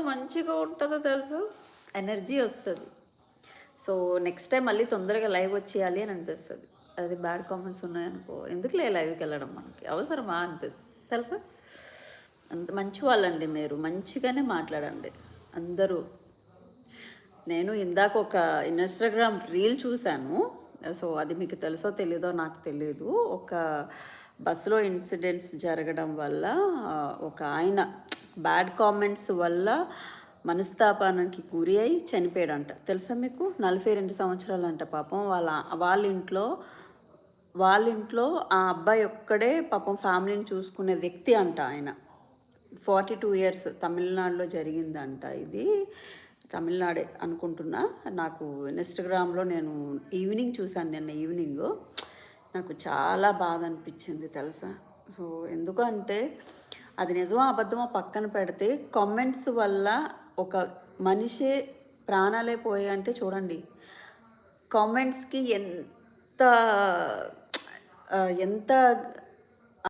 మంచిగా ఉంటుందో తెలుసు, ఎనర్జీ వస్తుంది. సో నెక్స్ట్ టైం మళ్ళీ తొందరగా లైవ్ వచ్చేయాలి అని అనిపిస్తుంది. అది బ్యాడ్ కామెంట్స్ ఉన్నాయనుకో, ఎందుకులే లైవ్కి వెళ్ళడం, మనకి అవసరమా అనిపిస్తుంది తెలుసా. అంత మంచి వాళ్ళండి మీరు, మంచిగానే మాట్లాడండి అందరూ. నేను ఇందాక ఒక ఇన్‌స్టాగ్రామ్ రీల్ చూశాను. సో అది మీకు తెలుసో తెలీదో నాకు తెలీదు. ఒక బస్సులో ఇన్సిడెంట్స్ జరగడం వల్ల ఒక ఆయన బ్యాడ్ కామెంట్స్ వల్ల మనస్తాపానికి గురి అయి చనిపోయాడంట. తెలుసా మీకు? 42 సంవత్సరాలంట పాపం. వాళ్ళ ఇంట్లో ఆ అబ్బాయి ఒక్కడే పాపం ఫ్యామిలీని చూసుకునే వ్యక్తి అంట ఆయన. 42 ఇయర్స్, తమిళనాడులో జరిగిందంట ఇది. తమిళనాడే అనుకుంటున్నా. నాకు ఇన్‌స్టాగ్రామ్‌లో నేను ఈవినింగ్ చూశాను, నిన్న ఈవినింగు. నాకు చాలా బాధ అనిపించింది తెలుసా. సో ఎందుకంటే అది నిజమో అబద్ధమో పక్కన పెడితే కామెంట్స్ వల్ల ఒక మనిషే ప్రాణాలే పోయాయంటే చూడండి. కామెంట్స్‌కి ఎంత ఎంత